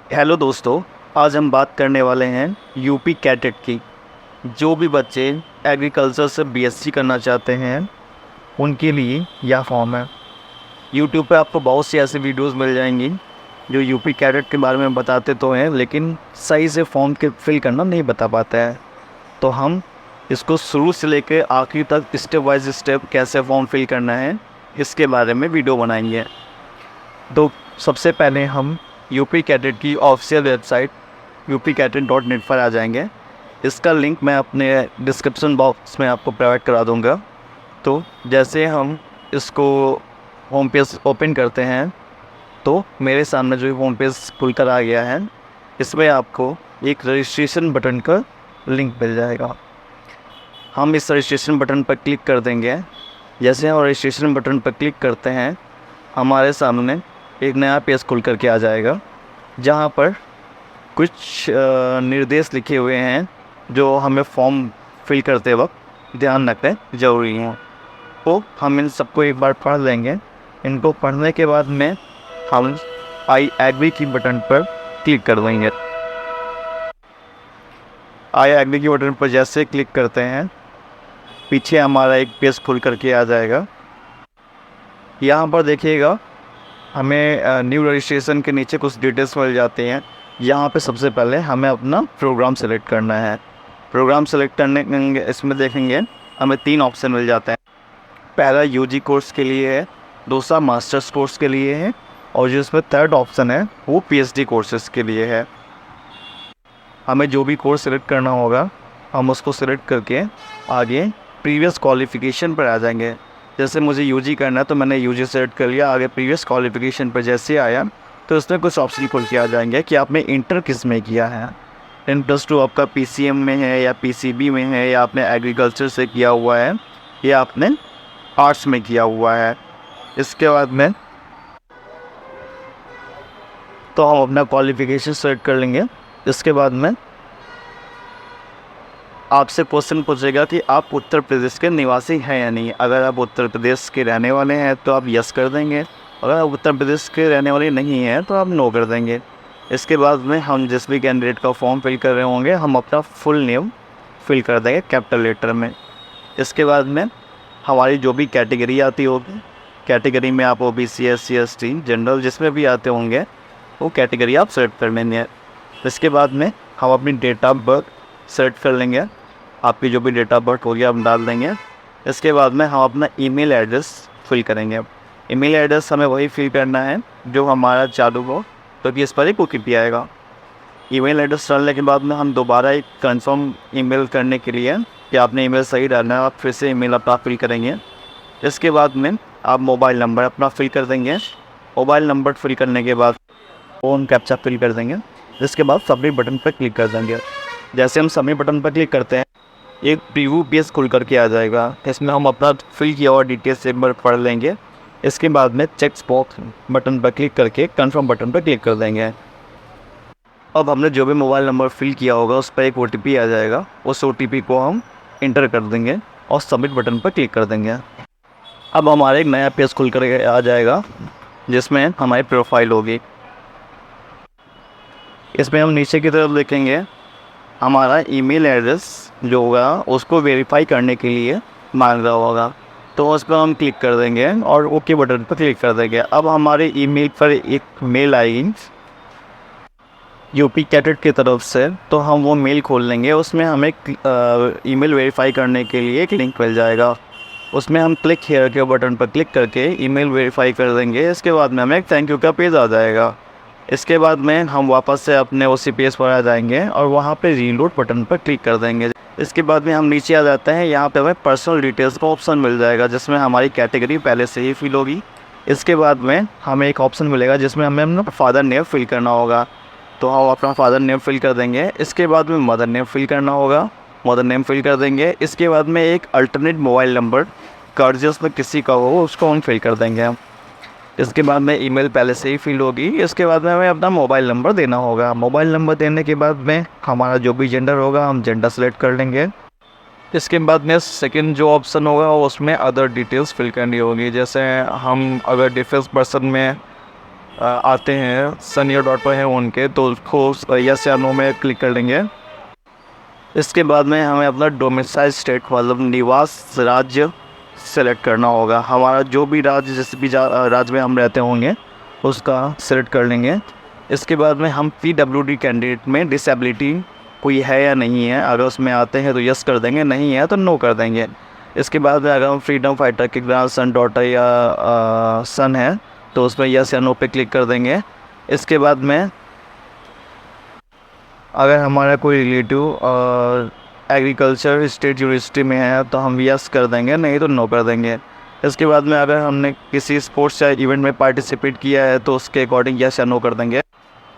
Hello दोस्तों, आज हम बात करने वाले हैं यूपी कैडेट की। जो भी बच्चे एग्रीकल्चर से बीएससी करना चाहते हैं उनके लिए यह फॉर्म है। यूट्यूब पे आपको बहुत सी ऐसी वीडियोस मिल जाएंगी जो यूपी कैडेट के बारे में बताते तो हैं, लेकिन सही से फॉर्म के फिल करना नहीं बता पाता है। तो हम इसको शुरू से लेकर आखिर तक स्टेप बाय स्टेप कैसे फॉर्म फिल करना है इसके बारे में वीडियो बनाएंगे। तो सबसे पहले हम यूपी कैडेट की ऑफिशियल वेबसाइट upcadet.net पर आ जाएंगे। इसका लिंक मैं अपने डिस्क्रिप्शन बॉक्स में आपको प्रोवाइड करा दूंगा। तो जैसे हम इसको होम पेज ओपन करते हैं तो मेरे सामने जो होम पेज खुलकर आ गया है, इसमें आपको एक रजिस्ट्रेशन बटन का लिंक मिल जाएगा। हम इस रजिस्ट्रेशन बटन पर क्लिक कर देंगे। जैसे हम रजिस्ट्रेशन बटन पर क्लिक करते हैं, हमारे सामने एक नया पेज खुल करके आ जाएगा, जहाँ पर कुछ निर्देश लिखे हुए हैं जो हमें फॉर्म फिल करते वक्त ध्यान रखने ज़रूरी हैं। तो हम इन सबको एक बार पढ़ लेंगे। इनको पढ़ने के बाद में हम आई एग्री की बटन पर क्लिक कर देंगे। आई एग्री की बटन पर जैसे क्लिक करते हैं, पीछे हमारा एक पेज खुल करके आ जाएगा। यहाँ पर देखिएगा, हमें न्यू रजिस्ट्रेशन के नीचे कुछ डिटेल्स मिल जाते हैं। यहाँ पे सबसे पहले हमें अपना प्रोग्राम सेलेक्ट करना है। प्रोग्राम सेलेक्ट करने इसमें देखेंगे हमें 3 ऑप्शन मिल जाते हैं। पहला यूजी कोर्स के लिए है, दूसरा मास्टर्स कोर्स के लिए है, और जो इसमें थर्ड ऑप्शन है वो पीएचडी कोर्सेज़ के लिए है। हमें जो भी कोर्स सेलेक्ट करना होगा हम उसको सेलेक्ट करके आगे प्रीवियस क्वालिफ़िकेशन पर आ जाएंगे। जैसे मुझे यूजी करना है तो मैंने यूजी सेलेक्ट कर लिया। आगे प्रीवियस क्वालिफ़िकेशन पर जैसे आया तो इसमें कुछ ऑप्शन खुल के आ जाएंगे कि आपने इंटर किस में किया है। 10+2 आपका पीसीएम में है या पीसीबी में है, या आपने एग्रीकल्चर से किया हुआ है, या आपने आर्ट्स में किया हुआ है। इसके बाद में तो हम अपना क्वालिफ़िकेशन सेलेक्ट कर लेंगे। इसके बाद में आपसे क्वेश्चन पूछेगा कि आप उत्तर प्रदेश के निवासी हैं या नहीं। अगर आप उत्तर प्रदेश के रहने वाले हैं तो आप यस कर देंगे, अगर आप उत्तर प्रदेश के रहने वाले नहीं हैं तो आप नो कर देंगे। इसके बाद में हम जिस भी कैंडिडेट का फॉर्म फिल कर रहे होंगे हम अपना फुल नेम फिल कर देंगे कैपिटल लेटर में। इसके बाद में हमारी जो भी कैटेगरी आती होगी, कैटेगरी में आप ओबीसी, एससी, एसटी, जनरल जिसमें भी आते होंगे वो कैटेगरी आप सेलेक्ट कर लेंगे। इसके बाद में हम अपनी डेट ऑफ बर्थ सेलेक्ट कर लेंगे। आपकी जो भी डेट ऑफ बर्थ होगी आप डाल देंगे। इसके बाद में हम अपना ईमेल एड्रेस फिल करेंगे। ईमेल एड्रेस हमें वही फिल करना है जो हमारा चालू हो, क्योंकि इस पर एक ओटीपी आएगा। ईमेल एड्रेस डालने के बाद में हम दोबारा एक कंफर्म ईमेल करने के लिए कि आपने ईमेल सही डालना है, आप फिर से ईमेल अपना फिल करेंगे। इसके बाद में आप मोबाइल नंबर अपना फिल कर देंगे। मोबाइल नंबर फिल करने के बाद फ़ोन कैप्चा फिल कर देंगे। इसके बाद सबमिट बटन पर क्लिक कर देंगे। जैसे हम सबमिट बटन पर क्लिक करते हैं, एक प्रीव्यू पेज खुल करके आ जाएगा। इसमें हम अपना फिल किया हुआ डिटेल्स एक बार पढ़ लेंगे। इसके बाद में चेक बॉक्स बटन पर क्लिक करके कंफर्म बटन पर क्लिक कर देंगे। अब हमने जो भी मोबाइल नंबर फिल किया होगा उस पर एक ओटीपी आ जाएगा। उस ओटीपी को हम इंटर कर देंगे और सबमिट बटन पर क्लिक कर देंगे। अब हमारा एक नया पेज खुल कर आ जाएगा जिसमें हमारी प्रोफाइल होगी। इसमें हम नीचे की तरफ देखेंगे, हमारा ईमेल एड्रेस जो होगा उसको वेरीफाई करने के लिए मांग रहा होगा, तो उस पर हम क्लिक कर देंगे और ओके बटन पर क्लिक कर देंगे। अब हमारे ईमेल पर एक मेल आएगी यूपी कैडेट की तरफ से, तो हम वो मेल खोल लेंगे। उसमें हमें ईमेल वेरीफाई करने के लिए एक लिंक मिल जाएगा। उसमें हम क्लिक हियर के बटन पर क्लिक करके ईमेल वेरीफाई कर देंगे। इसके बाद में हमें एक थैंक यू का पेज आ जाएगा। इसके बाद में हम वापस से अपने उसी पेज पर आ जाएंगे और वहाँ पे रीलोड बटन पर क्लिक कर देंगे। इसके बाद में हम नीचे आ जाते हैं। यहाँ पे हमें पर्सनल डिटेल्स का ऑप्शन मिल जाएगा जिसमें हमारी कैटेगरी पहले से ही फिल होगी। इसके बाद में हमें एक ऑप्शन मिलेगा जिसमें हमें अपना फादर नेम फिल करना होगा, तो हम अपना फादर नेम फिल कर देंगे। इसके बाद में मदर नेम फिल करना होगा, मदर नेम फिल कर देंगे। इसके बाद में एक अल्टरनेट मोबाइल नंबर कर्जेस में किसी का हो उसको हम फिल कर देंगे। इसके बाद में ईमेल पहले से ही फिल होगी। इसके बाद में हमें अपना मोबाइल नंबर देना होगा। मोबाइल नंबर देने के बाद में हमारा जो भी जेंडर होगा हम जेंडर सेलेक्ट कर लेंगे। इसके बाद में सेकंड जो ऑप्शन होगा उसमें अदर डिटेल्स फिल करनी होगी। जैसे हम अगर डिफेंस पर्सन में आते हैं, सन या डॉट पर हैं उनके, तो उसको यस या नो में क्लिक कर लेंगे। इसके बाद में हमें अपना डोमिसाइल स्टेट मतलब निवास राज्य सेलेक्ट करना होगा। हमारा जो भी राज्य, जिस भी राज्य में हम रहते होंगे उसका सेलेक्ट कर लेंगे। इसके बाद में हम PWD कैंडिडेट में डिसेबिलिटी कोई है या नहीं है, अगर उसमें आते हैं तो यस कर देंगे, नहीं है तो नो कर देंगे। इसके बाद में अगर हम फ्रीडम फाइटर के ग्रैंडसन, डॉटर या सन है तो उसमें यस या नो पे क्लिक कर देंगे। इसके बाद में अगर हमारा कोई रिलेटिव एग्रीकल्चर स्टेट यूनिवर्सिटी में है तो हम यस कर देंगे, नहीं तो नो कर देंगे। इसके बाद में अगर हमने किसी स्पोर्ट्स या इवेंट में पार्टिसिपेट किया है तो उसके अकॉर्डिंग यस या नो कर देंगे।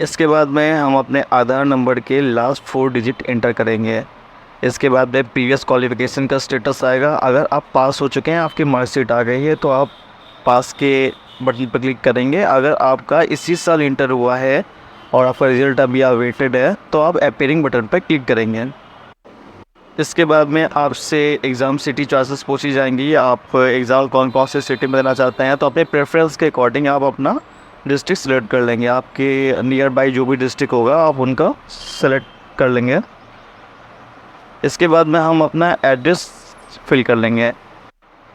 इसके बाद में हम अपने आधार नंबर के लास्ट 4 डिजिट एंटर करेंगे। इसके बाद में प्रीवियस क्वालिफ़िकेशन का स्टेटस आएगा। अगर आप पास हो चुके हैं, आपकी मार्कशीट आ गई है तो आप पास के बटन पर क्लिक करेंगे। अगर आपका इसी साल इंटर हुआ है और आपका रिज़ल्ट अभी अवेटेड है तो आप अपीयरिंग बटन पर क्लिक करेंगे। इसके बाद में आपसे एग्ज़ाम सिटी चॉइसेस पूछी जाएंगी। आप एग्ज़ाम कौन से सिटी में देना चाहते हैं, तो अपने प्रेफरेंस के अकॉर्डिंग आप अपना डिस्ट्रिक्ट सेलेक्ट कर लेंगे। आपके नियर बाई जो भी डिस्ट्रिक्ट होगा आप उनका सेलेक्ट कर लेंगे। इसके बाद में हम अपना एड्रेस फिल कर लेंगे।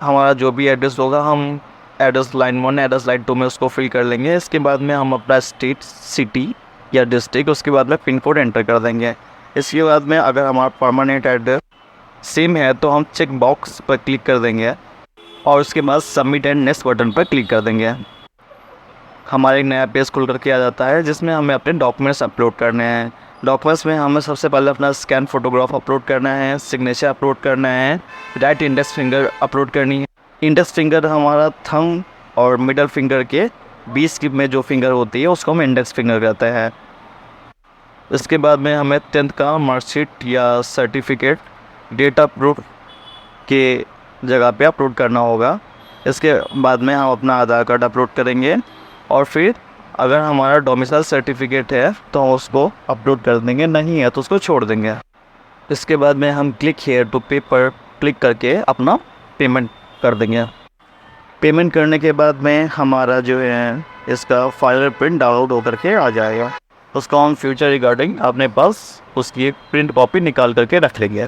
हमारा जो भी एड्रेस होगा हम एड्रेस लाइन 1 एड्रेस लाइन 2 में उसको फिल कर लेंगे। इसके बाद में हम अपना स्टेट, सिटी या डिस्ट्रिक्ट, उसके बाद में पिन कोड एंटर कर देंगे। इसके बाद में अगर हमारा परमानेंट एड्रेस सेम है तो हम चेक बॉक्स पर क्लिक कर देंगे और उसके बाद सबमिट एंड नेक्स्ट बटन पर क्लिक कर देंगे। हमारा एक नया पेज खुल करके आ जाता है जिसमें हमें अपने डॉक्यूमेंट्स अपलोड करने हैं। डॉक्यूमेंट्स में हमें सबसे पहले अपना स्कैन फोटोग्राफ अपलोड करना है, सिग्नेचर अपलोड करना है, राइट इंडेक्स फिंगर अपलोड करनी है। इंडेक्स फिंगर हमारा थंब और मिडल फिंगर के बीच की में जो फिंगर होती है उसको हम इंडेक्स फिंगर कहते हैं। इसके बाद में हमें 10th का मार्कशीट या सर्टिफिकेट डेटा प्रूफ के जगह पे अपलोड करना होगा। इसके बाद में हम अपना आधार कार्ड अपलोड करेंगे और फिर अगर हमारा डोमिसाइल सर्टिफिकेट है तो हम उसको अपलोड कर देंगे, नहीं है तो उसको छोड़ देंगे। इसके बाद में हम क्लिक हेयर टू पे पर क्लिक करके अपना पेमेंट कर देंगे। पेमेंट करने के बाद में हमारा जो है इसका फाइनल प्रिंट डाउनलोड होकर के आ जाएगा। उसको हम फ्यूचर रिगार्डिंग अपने पास उसकी एक प्रिंट कॉपी निकाल करके रख लेंगे।